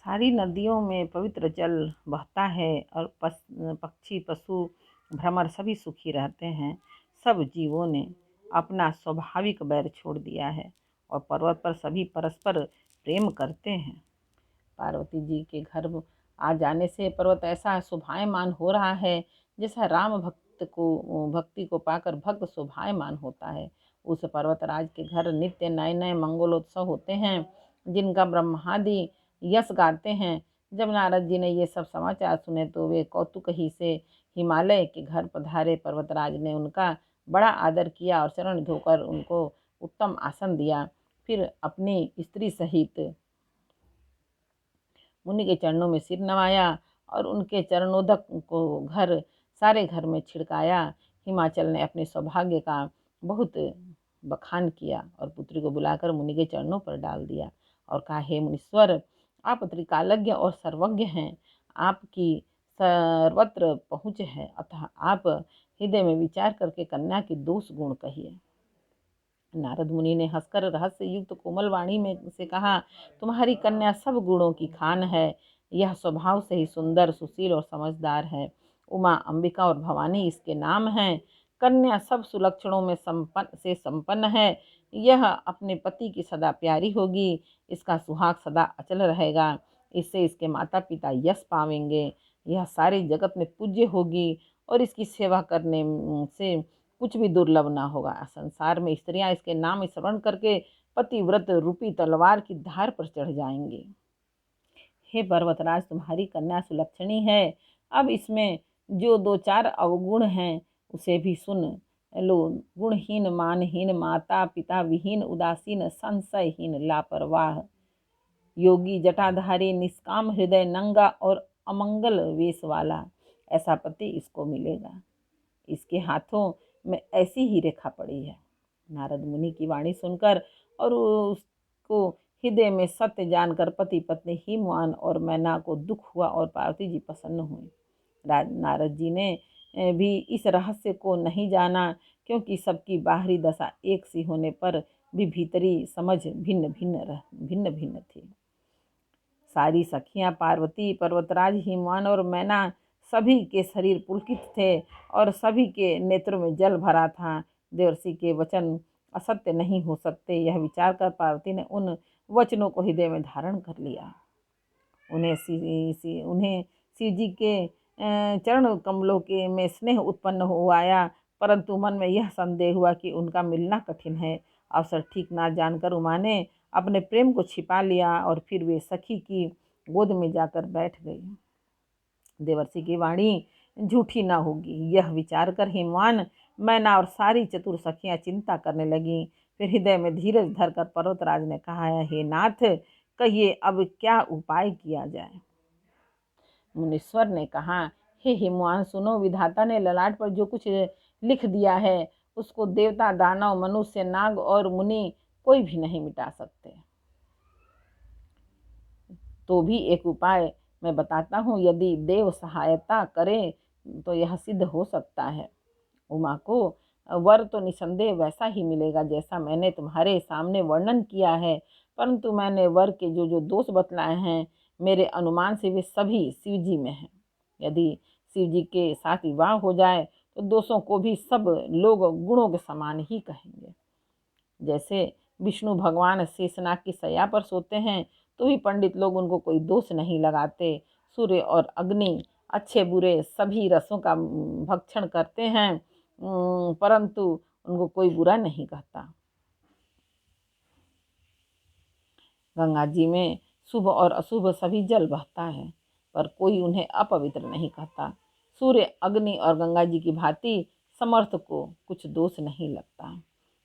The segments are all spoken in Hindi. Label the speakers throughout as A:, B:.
A: सारी नदियों में पवित्र जल बहता है और पक्षी पशु भ्रमर सभी सुखी रहते हैं। सब जीवों ने अपना स्वाभाविक बैर छोड़ दिया है और पर्वत पर सभी परस्पर प्रेम करते हैं। पार्वती जी के घर आ जाने से पर्वत ऐसा शोभायमान हो रहा है जैसा राम भक्ति को पाकर भक्त शोभायमान होता है। उस पर्वतराज के घर नित्य नए नए मंगलोत्सव होते हैं जिनका ब्रह्मादि यश गाते हैं। जब नारद जी ने ये सब समाचार सुने तो वे कौतुक ही से हिमालय के घर पधारे। पर्वतराज ने उनका बड़ा आदर किया और चरण धोकर उनको उत्तम आसन दिया। फिर अपनी स्त्री सहित मुनि के चरणों में सिर नवाया और उनके चरणोदक को सारे घर में छिड़काया। हिमाचल ने अपने सौभाग्य का बहुत बखान किया और पुत्री को बुलाकर मुनि के चरणों पर डाल दिया और कहा, हे मुनीश्वर, आप त्रिकालज्ञ और सर्वज्ञ हैं। आपकी सर्वत्र पहुँच है, अतः आप हृदय में विचार करके कन्या के दोष गुण कहिए। नारद मुनि ने हंसकर रहस्य युक्त कोमल वाणी में से कहा, तुम्हारी कन्या सब गुणों की खान है। यह स्वभाव से ही सुंदर, सुशील और समझदार है। उमा, अंबिका और भवानी इसके नाम हैं। कन्या सब सुलक्षणों में संपन्न है। यह अपने पति की सदा प्यारी होगी। इसका सुहाग सदा अचल रहेगा। इससे इसके माता पिता यश पावेंगे। यह सारे जगत में पूज्य होगी और इसकी सेवा करने से कुछ भी दुर्लभ ना होगा। संसार में स्त्रियां इसके नाम स्मरण करके पतिव्रत रूपी तलवार की धार पर चढ़ जाएंगी। हे पर्वतराज, तुम्हारी कन्या सुलक्षणी है। अब इसमें जो दो चार अवगुण हैं उसे भी सुन लो। गुणहीन, मानहीन, माता पिता विहीन, उदासीन, संशयहीन, लापरवाह, योगी, जटाधारी, निष्काम हृदय, नंगा और अमंगल वेश वाला, ऐसा पति इसको मिलेगा। इसके हाथों में ऐसी ही रेखा पड़ी है। नारद मुनि की वाणी सुनकर और उसको हृदय में सत्य जानकर पति पत्नी हिमवान और मैना को दुख हुआ और पार्वती जी प्रसन्न हुई। नारद जी ने भी इस रहस्य को नहीं जाना, क्योंकि सबकी बाहरी दशा एक सी होने पर भी भीतरी समझ भिन्न भिन्न थी। सारी सखियां पार्वती, पर्वतराज, हिमवान और मैना सभी के शरीर पुलकित थे और सभी के नेत्रों में जल भरा था। देवर्षि के वचन असत्य नहीं हो सकते, यह विचार कर पार्वती ने उन वचनों को हृदय में धारण कर लिया। उन्हें शिव जी के चरण कमलों के में स्नेह उत्पन्न हुआ, परंतु मन में यह संदेह हुआ कि उनका मिलना कठिन है। अवसर ठीक ना जानकर उमा ने अपने प्रेम को छिपा लिया और फिर वे सखी की गोद में जाकर बैठ गई। देवर्षि की वाणी झूठी ना होगी, यह विचार कर हिमवान, मैना और सारी चतुर सखियां चिंता करने लगी। फिर हृदय में धीरज धरकर पर्वतराज ने कहा, हे नाथ, कहिए अब क्या उपाय किया जाए। मुनीश्वर ने कहा, हे हिमवान, सुनो, विधाता ने ललाट पर जो कुछ लिख दिया है उसको देवता, दानव, मनुष्य, नाग और मुनि कोई भी नहीं मिटा सकते। तो भी एक उपाय मैं बताता हूँ, यदि देव सहायता करें तो यह सिद्ध हो सकता है। उमा को वर तो निसंदेह वैसा ही मिलेगा जैसा मैंने तुम्हारे सामने वर्णन किया है, परंतु मैंने वर के जो जो दोष बतलाए हैं, मेरे अनुमान से वे सभी शिव जी में हैं। यदि शिव जी के साथ विवाह हो जाए तो दोषों को भी सब लोग गुणों के समान ही कहेंगे। जैसे विष्णु भगवान शेषनाग की शैया पर सोते हैं तो भी पंडित लोग उनको कोई दोष नहीं लगाते। सूर्य और अग्नि अच्छे बुरे सभी रसों का भक्षण करते हैं, परंतु उनको कोई बुरा नहीं कहता। गंगा जी में शुभ और अशुभ सभी जल बहता है, पर कोई उन्हें अपवित्र नहीं कहता। सूर्य, अग्नि और गंगा जी की भांति समर्थ को कुछ दोष नहीं लगता।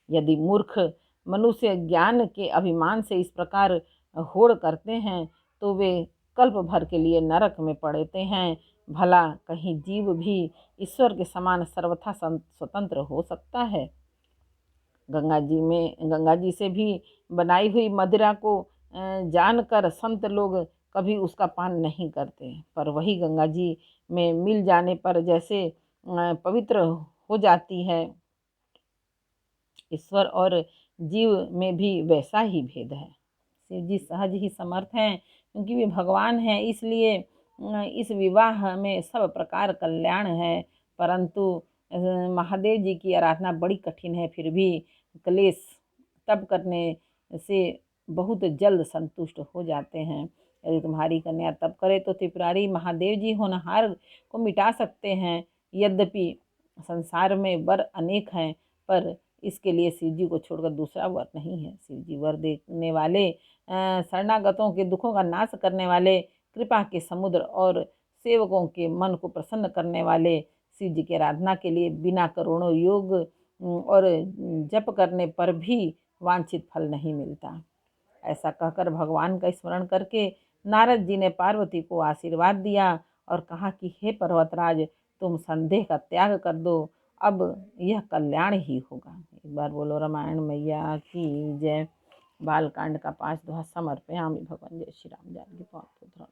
A: यदि मूर्ख मनुष्य ज्ञान के अभिमान से इस प्रकार होड़ करते हैं तो वे कल्प भर के लिए नरक में पड़ते हैं। भला कहीं जीव भी ईश्वर के समान सर्वथा स्वतंत्र हो सकता है? गंगा जी से भी बनाई हुई मदिरा को जानकर संत लोग कभी उसका पान नहीं करते, पर वही गंगा जी में मिल जाने पर जैसे पवित्र हो जाती है, ईश्वर और जीव में भी वैसा ही भेद है। शिव जी सहज ही समर्थ हैं, क्योंकि वे भगवान हैं, इसलिए इस विवाह में सब प्रकार कल्याण है। परंतु महादेव जी की आराधना बड़ी कठिन है, फिर भी क्लेश तप करने से बहुत जल्द संतुष्ट हो जाते हैं। यदि तुम्हारी कन्या तप करे तो त्रिपुरारी महादेव जी होनहार को मिटा सकते हैं। यद्यपि संसार में वर अनेक हैं, पर इसके लिए शिव जी को छोड़कर दूसरा वर नहीं है। शिव जी वर देने वाले, शरणागतों के दुखों का नाश करने वाले, कृपा के समुद्र और सेवकों के मन को प्रसन्न करने वाले। शिव जी की आराधना के लिए बिना करोड़ों योग और जप करने पर भी वांछित फल नहीं मिलता। ऐसा कहकर भगवान का स्मरण करके नारद जी ने पार्वती को आशीर्वाद दिया और कहा कि हे पर्वतराज, तुम संदेह का त्याग कर दो, अब यह कल्याण ही होगा। एक बार बोलो रामायण मैया की जय। बालकांड का 5 दोहा समर्पयामि। भगवान जय श्री राम। जानकी पावन पुत्र